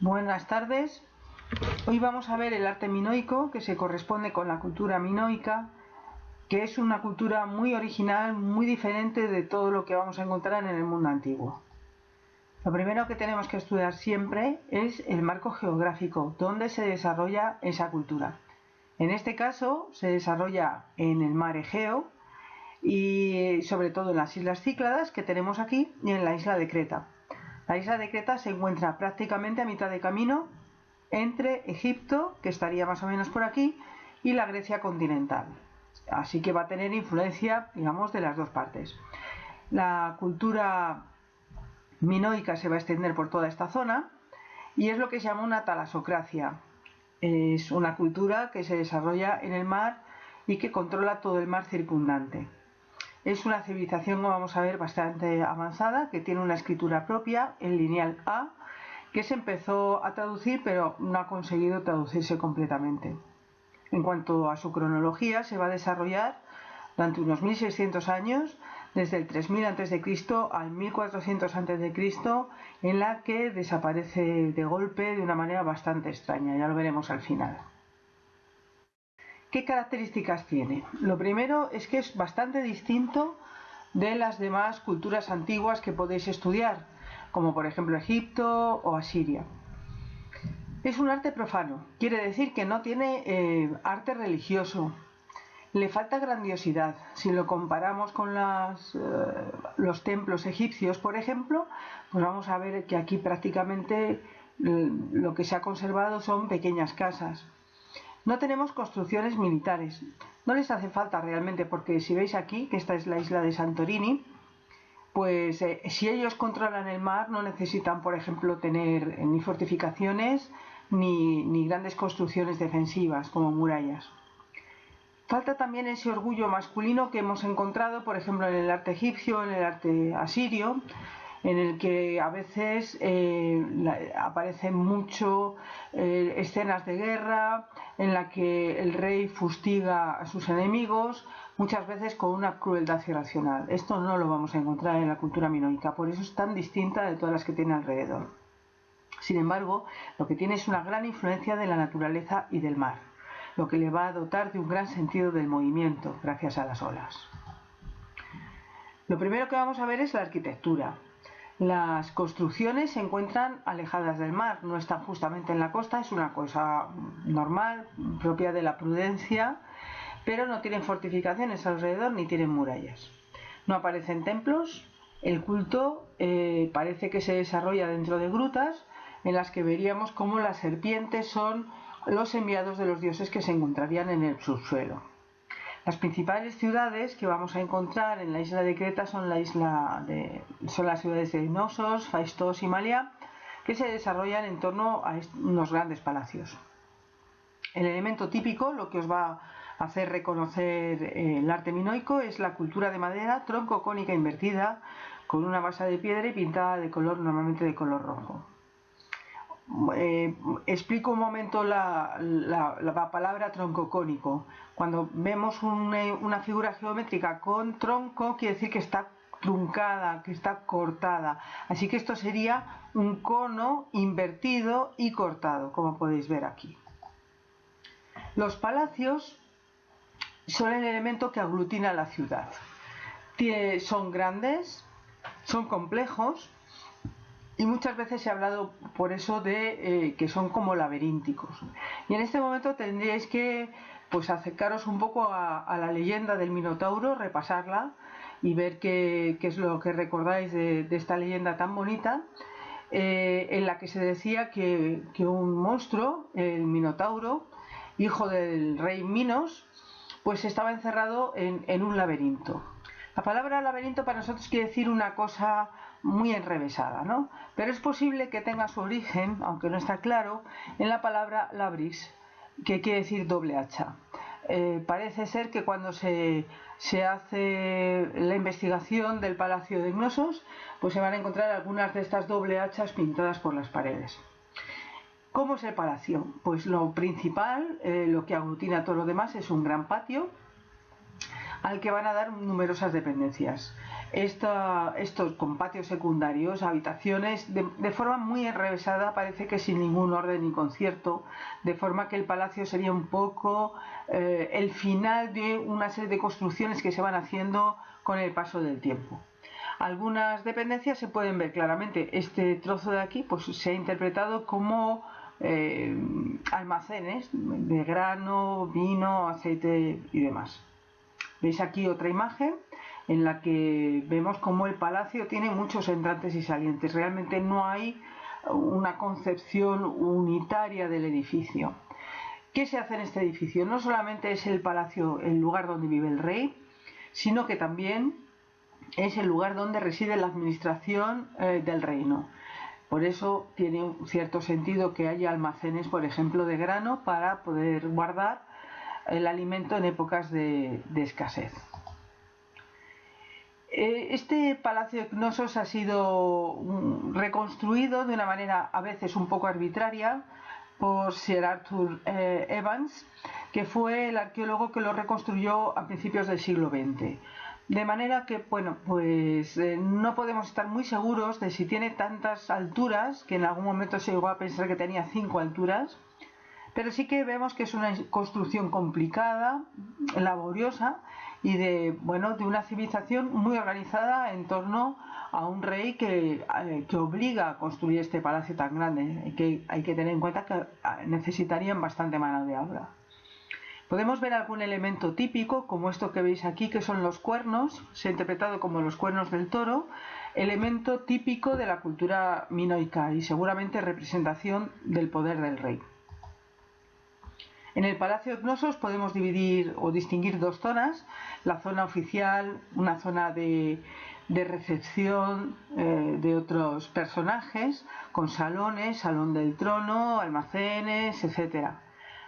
Buenas tardes. Hoy vamos a ver el arte minoico, que se corresponde con la cultura minoica, que es una cultura muy original, muy diferente de todo lo que vamos a encontrar en el mundo antiguo. Lo primero que tenemos que estudiar siempre es el marco geográfico, donde se desarrolla esa cultura. En este caso se desarrolla en el mar Egeo y sobre todo en las islas Cícladas que tenemos aquí y en la isla de Creta. La isla de Creta se encuentra prácticamente a mitad de camino entre Egipto, que estaría más o menos por aquí, y la Grecia continental. Así que va a tener influencia, digamos, de las dos partes. La cultura minoica se va a extender por toda esta zona y es lo que se llama una talasocracia. Es una cultura que se desarrolla en el mar y que controla todo el mar circundante. Es una civilización, como vamos a ver, bastante avanzada, que tiene una escritura propia, el lineal A, que se empezó a traducir, pero no ha conseguido traducirse completamente. En cuanto a su cronología, se va a desarrollar durante unos 1600 años, desde el 3000 a.C. al 1400 a.C., en la que desaparece de golpe de una manera bastante extraña, ya lo veremos al final. ¿Qué características tiene? Lo primero es que es bastante distinto de las demás culturas antiguas que podéis estudiar, como por ejemplo Egipto o Asiria. Es un arte profano, quiere decir que no tiene arte religioso, le falta grandiosidad. Si lo comparamos con los templos egipcios, por ejemplo, pues vamos a ver que aquí prácticamente lo que se ha conservado son pequeñas casas. No tenemos construcciones militares, no les hace falta realmente, porque si veis aquí, que esta es la isla de Santorini, pues si ellos controlan el mar no necesitan, por ejemplo, tener ni fortificaciones ni grandes construcciones defensivas como murallas. Falta también ese orgullo masculino que hemos encontrado, por ejemplo, en el arte egipcio, en el arte asirio, en el que a veces aparecen mucho escenas de guerra, en la que el rey fustiga a sus enemigos, muchas veces con una crueldad irracional. Esto no lo vamos a encontrar en la cultura minoica, por eso es tan distinta de todas las que tiene alrededor. Sin embargo, lo que tiene es una gran influencia de la naturaleza y del mar, lo que le va a dotar de un gran sentido del movimiento gracias a las olas. Lo primero que vamos a ver es la arquitectura. Las construcciones se encuentran alejadas del mar, no están justamente en la costa, es una cosa normal, propia de la prudencia, pero no tienen fortificaciones alrededor ni tienen murallas. No aparecen templos, el culto parece que se desarrolla dentro de grutas, en las que veríamos cómo las serpientes son los enviados de los dioses que se encontrarían en el subsuelo. Las principales ciudades que vamos a encontrar en la isla de Creta son las ciudades de Knossos, Faistos y Malia, que se desarrollan en torno a unos grandes palacios. El elemento típico, lo que os va a hacer reconocer el arte minoico, es la cultura de madera tronco-cónica invertida, con una base de piedra y pintada de color, normalmente de color rojo. Explico un momento la palabra troncocónico. Cuando vemos una figura geométrica con tronco, quiere decir que está truncada, que está cortada. Así que esto sería un cono invertido y cortado, como podéis ver aquí. Los palacios son el elemento que aglutina la ciudad. Son grandes, son complejos, y muchas veces se ha hablado por eso de que son como laberínticos. Y en este momento tendríais que acercaros un poco a la leyenda del Minotauro, repasarla y ver qué es lo que recordáis de esta leyenda tan bonita, en la que se decía que un monstruo, el Minotauro, hijo del rey Minos, pues estaba encerrado en un laberinto. La palabra laberinto para nosotros quiere decir una cosa muy enrevesada, ¿no? Pero es posible que tenga su origen, aunque no está claro, en la palabra labris, que quiere decir doble hacha. Parece ser que cuando se hace la investigación del palacio de Knossos, pues se van a encontrar algunas de estas doble hachas pintadas por las paredes. ¿Cómo es el palacio? Pues lo principal, lo que aglutina todo lo demás, es un gran patio. al que van a dar numerosas dependencias. Estos con patios secundarios, habitaciones, de forma muy enrevesada, parece que sin ningún orden ni concierto, de forma que el palacio sería un poco el final de una serie de construcciones que se van haciendo con el paso del tiempo. Algunas dependencias se pueden ver claramente. Este trozo de aquí pues, se ha interpretado como almacenes de grano, vino, aceite y demás. Veis aquí otra imagen en la que vemos cómo el palacio tiene muchos entrantes y salientes. Realmente no hay una concepción unitaria del edificio. ¿Qué se hace en este edificio? No solamente es el palacio el lugar donde vive el rey, sino que también es el lugar donde reside la administración del reino. Por eso tiene un cierto sentido que haya almacenes, por ejemplo, de grano para poder guardar el alimento en épocas de escasez. Este palacio de Cnosos ha sido reconstruido de una manera a veces un poco arbitraria por Sir Arthur Evans, que fue el arqueólogo que lo reconstruyó a principios del siglo XX. De manera que, bueno, pues no podemos estar muy seguros de si tiene tantas alturas, que en algún momento se llegó a pensar que tenía 5 alturas, pero sí que vemos que es una construcción complicada, laboriosa y de una civilización muy organizada en torno a un rey que obliga a construir este palacio tan grande, que hay que tener en cuenta que necesitarían bastante mano de obra. Podemos ver algún elemento típico, como esto que veis aquí, que son los cuernos, se ha interpretado como los cuernos del toro, elemento típico de la cultura minoica y seguramente representación del poder del rey. En el Palacio de Cnosos podemos dividir o distinguir dos zonas, la zona oficial, una zona de recepción de otros personajes, con salones, salón del trono, almacenes, etc.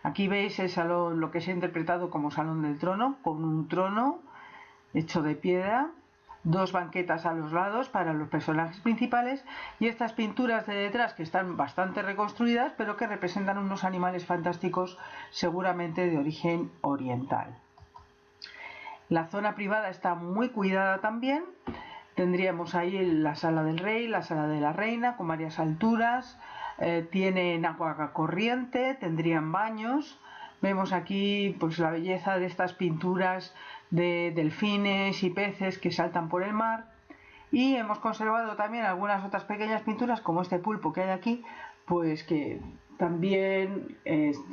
Aquí veis el salón, lo que se ha interpretado como salón del trono, con un trono hecho de piedra, dos banquetas a los lados para los personajes principales y estas pinturas de detrás que están bastante reconstruidas pero que representan unos animales fantásticos seguramente de origen oriental. La zona privada está muy cuidada también. Tendríamos ahí la sala del rey, la sala de la reina con varias alturas, tienen agua corriente, tendrían baños. Vemos aquí pues la belleza de estas pinturas de delfines y peces que saltan por el mar, y hemos conservado también algunas otras pequeñas pinturas como este pulpo que hay aquí, pues que también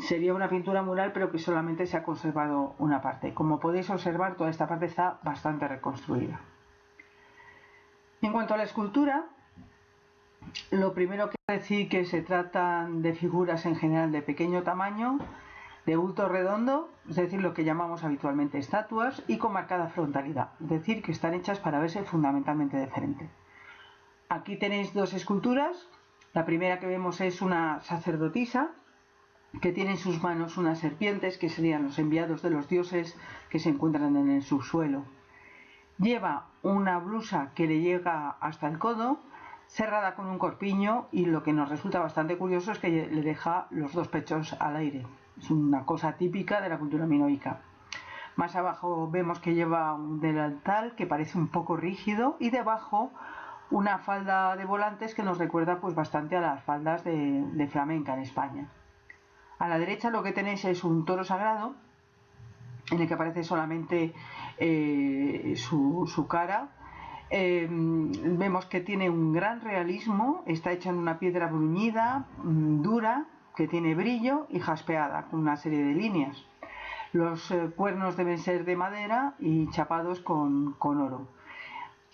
sería una pintura mural pero que solamente se ha conservado una parte. Como podéis observar, toda esta parte está bastante reconstruida. En cuanto a la escultura, lo primero que decir que se tratan de figuras en general de pequeño tamaño, de bulto redondo, es decir, lo que llamamos habitualmente estatuas, y con marcada frontalidad, es decir, que están hechas para verse fundamentalmente de frente. Aquí tenéis dos esculturas. La primera que vemos es una sacerdotisa que tiene en sus manos unas serpientes que serían los enviados de los dioses que se encuentran en el subsuelo. Lleva una blusa que le llega hasta el codo, cerrada con un corpiño, y lo que nos resulta bastante curioso es que le deja los dos pechos al aire. Es una cosa típica de la cultura minoica. Más abajo vemos que lleva un delantal que parece un poco rígido y debajo una falda de volantes que nos recuerda pues bastante a las faldas de flamenca en España. A la derecha lo que tenéis es un toro sagrado en el que aparece solamente su cara. Vemos que tiene un gran realismo, está hecha en una piedra bruñida, dura, que tiene brillo y jaspeada con una serie de líneas. Los cuernos deben ser de madera y chapados con oro.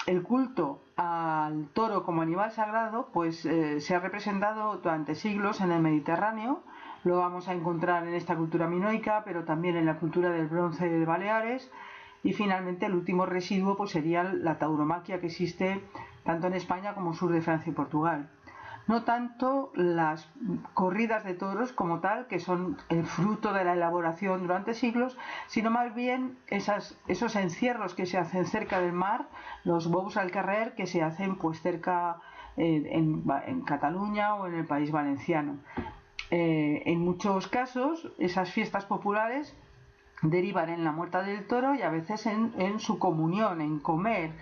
El culto al toro como animal sagrado pues se ha representado durante siglos en el Mediterráneo. Lo vamos a encontrar en esta cultura minoica, pero también en la cultura del bronce de Baleares. Y finalmente el último residuo pues sería la tauromaquia que existe tanto en España como en el sur de Francia y Portugal. No tanto las corridas de toros como tal, que son el fruto de la elaboración durante siglos, sino más bien esos encierros que se hacen cerca del mar, los bous al carrer, que se hacen pues cerca en Cataluña o en el País Valenciano. En muchos casos esas fiestas populares derivan en la muerte del toro y a veces en su comunión, en comer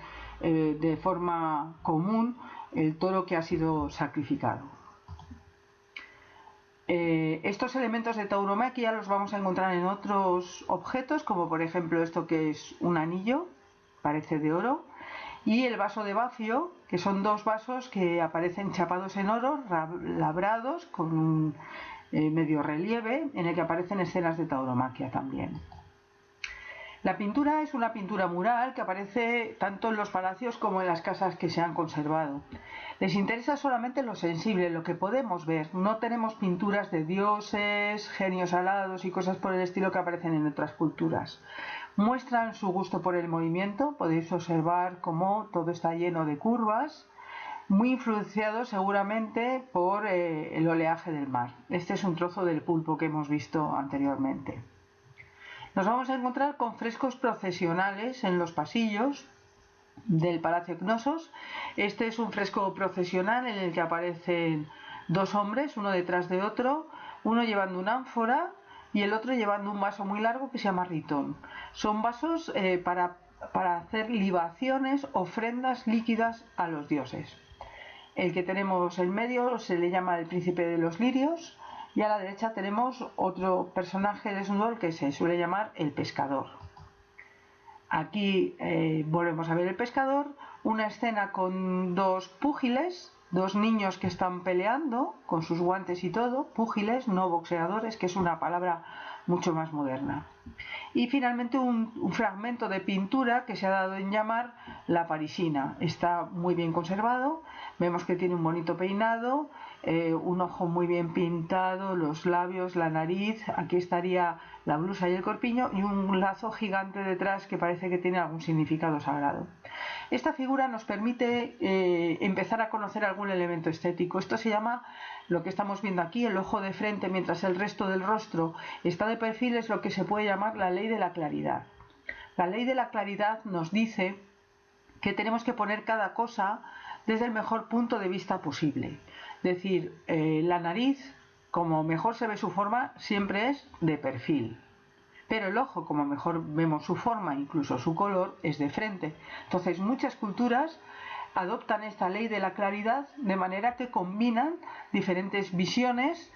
de forma común el toro que ha sido sacrificado. Estos elementos de tauromaquia los vamos a encontrar en otros objetos, como por ejemplo esto que es un anillo, parece de oro, y el vaso de bafio, que son dos vasos que aparecen chapados en oro, labrados con un medio relieve, en el que aparecen escenas de tauromaquia también. La pintura es una pintura mural que aparece tanto en los palacios como en las casas que se han conservado. Les interesa solamente lo sensible, lo que podemos ver. No tenemos pinturas de dioses, genios alados y cosas por el estilo que aparecen en otras culturas. Muestran su gusto por el movimiento, podéis observar cómo todo está lleno de curvas, muy influenciado seguramente por el oleaje del mar. Este es un trozo del pulpo que hemos visto anteriormente. Nos vamos a encontrar con frescos procesionales en los pasillos del Palacio Cnosos. Este es un fresco procesional en el que aparecen dos hombres, uno detrás de otro, uno llevando una ánfora y el otro llevando un vaso muy largo que se llama ritón. Son vasos para hacer libaciones, ofrendas líquidas a los dioses. El que tenemos en medio se le llama el príncipe de los lirios. Y a la derecha tenemos otro personaje desnudo que se suele llamar el pescador. Aquí volvemos a ver el pescador, una escena con dos púgiles, dos niños que están peleando con sus guantes y todo, púgiles, no boxeadores, que es una palabra mucho más moderna. Y finalmente un fragmento de pintura que se ha dado en llamar la parisina. Está muy bien conservado, vemos que tiene un bonito peinado, un ojo muy bien pintado, los labios, la nariz, aquí estaría la blusa y el corpiño y un lazo gigante detrás que parece que tiene algún significado sagrado. Esta figura nos permite empezar a conocer algún elemento estético. Esto se llama, lo que estamos viendo aquí, el ojo de frente, mientras el resto del rostro está de perfil, es lo que se puede llamar la ley de la claridad. La ley de la claridad nos dice que tenemos que poner cada cosa desde el mejor punto de vista posible. Es decir, la nariz, como mejor se ve su forma, siempre es de perfil. Pero el ojo, como mejor vemos su forma, incluso su color, es de frente. Entonces, muchas culturas adoptan esta ley de la claridad de manera que combinan diferentes visiones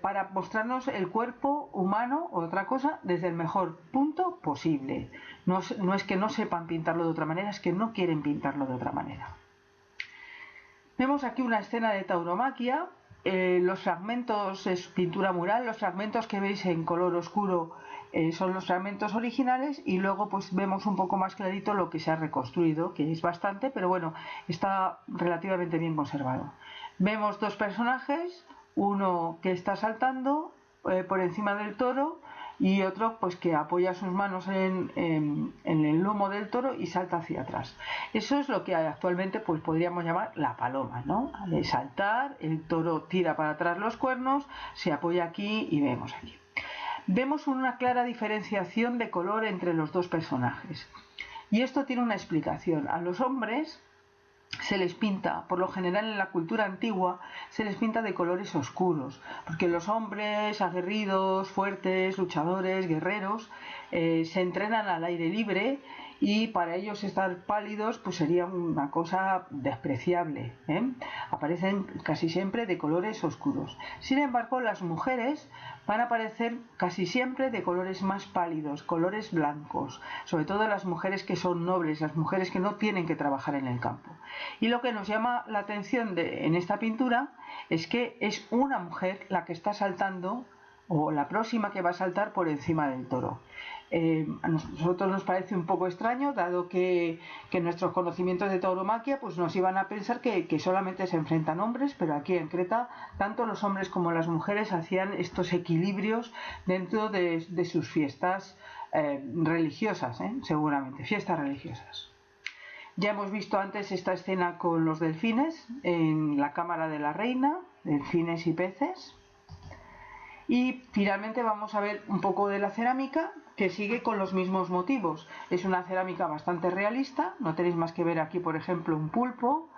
para mostrarnos el cuerpo humano o otra cosa desde el mejor punto posible. No es que no sepan pintarlo de otra manera, es que no quieren pintarlo de otra manera. Vemos aquí una escena de tauromaquia. Los fragmentos es pintura mural, los fragmentos que veis en color oscuro son los fragmentos originales y luego pues vemos un poco más clarito lo que se ha reconstruido, que es bastante, pero bueno, está relativamente bien conservado. Vemos dos personajes, uno que está saltando por encima del toro y otro pues que apoya sus manos en el lomo del toro y salta hacia atrás. Eso es lo que actualmente pues podríamos llamar la paloma, ¿no? Al saltar, el toro tira para atrás los cuernos, se apoya aquí y vemos aquí. Vemos una clara diferenciación de color entre los dos personajes. Y esto tiene una explicación. A los hombres se les pinta, por lo general en la cultura antigua, se les pinta de colores oscuros, porque los hombres aguerridos, fuertes, luchadores, guerreros, se entrenan al aire libre y para ellos estar pálidos pues sería una cosa despreciable, Aparecen casi siempre de colores oscuros. Sin embargo, las mujeres van a aparecer casi siempre de colores más pálidos, colores blancos, sobre todo las mujeres que son nobles, las mujeres que no tienen que trabajar en el campo. Y lo que nos llama la atención en esta pintura es que es una mujer la que está saltando, o la próxima que va a saltar por encima del toro. A nosotros nos parece un poco extraño, dado que nuestros conocimientos de tauromaquia pues nos iban a pensar que solamente se enfrentan hombres, pero aquí en Creta tanto los hombres como las mujeres hacían estos equilibrios dentro de sus fiestas religiosas, seguramente, fiestas religiosas. Ya hemos visto antes esta escena con los delfines en la cámara de la reina, delfines y peces. Y finalmente vamos a ver un poco de la cerámica que sigue con los mismos motivos. Es una cerámica bastante realista, no tenéis más que ver aquí por ejemplo un pulpo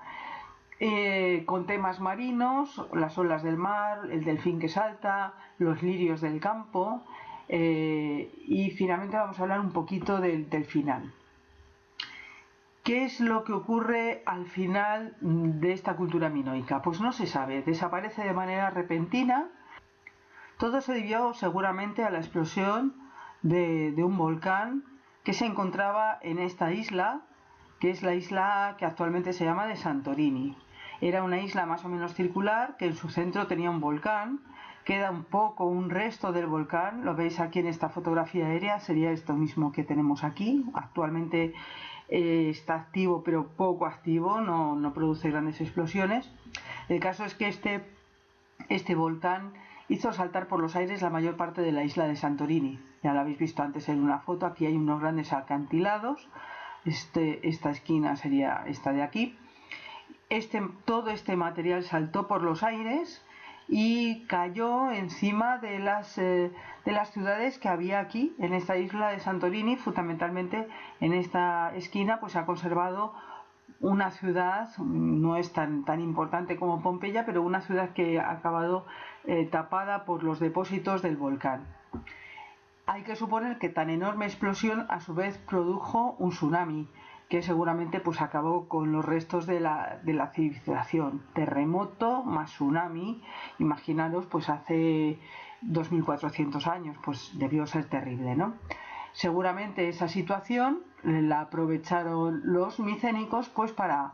con temas marinos, las olas del mar, el delfín que salta, los lirios del campo. Y finalmente vamos a hablar un poquito del final. ¿Qué es lo que ocurre al final de esta cultura minoica? Pues no se sabe, desaparece de manera repentina. Todo se debió seguramente a la explosión de un volcán que se encontraba en esta isla, que es la isla que actualmente se llama de Santorini. Era una isla más o menos circular que en su centro tenía un volcán. Queda un poco un resto del volcán, lo veis aquí en esta fotografía aérea, sería esto mismo que tenemos aquí. Actualmente está activo pero poco activo, no produce grandes explosiones. El caso es que este volcán hizo saltar por los aires la mayor parte de la isla de Santorini. Ya lo habéis visto antes en una foto, aquí hay unos grandes acantilados. Esta esquina sería esta de aquí. Todo este material saltó por los aires y cayó encima de las ciudades que había aquí en esta isla de Santorini. Fundamentalmente en esta esquina pues se ha conservado una ciudad, no es tan importante como Pompeya, pero una ciudad que ha acabado tapada por los depósitos del volcán. Hay que suponer que tan enorme explosión a su vez produjo un tsunami que seguramente pues acabó con los restos de la civilización. Terremoto más tsunami, imaginaros, pues hace 2400 años, pues debió ser terrible, ¿no? Seguramente esa situación la aprovecharon los micénicos pues para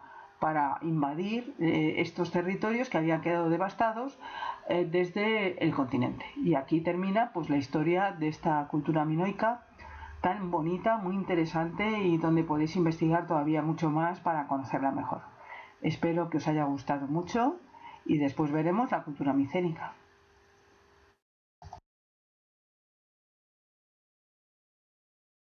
invadir estos territorios que habían quedado devastados desde el continente. Y aquí termina pues la historia de esta cultura minoica tan bonita, muy interesante y donde podéis investigar todavía mucho más para conocerla mejor. Espero que os haya gustado mucho y después veremos la cultura micénica.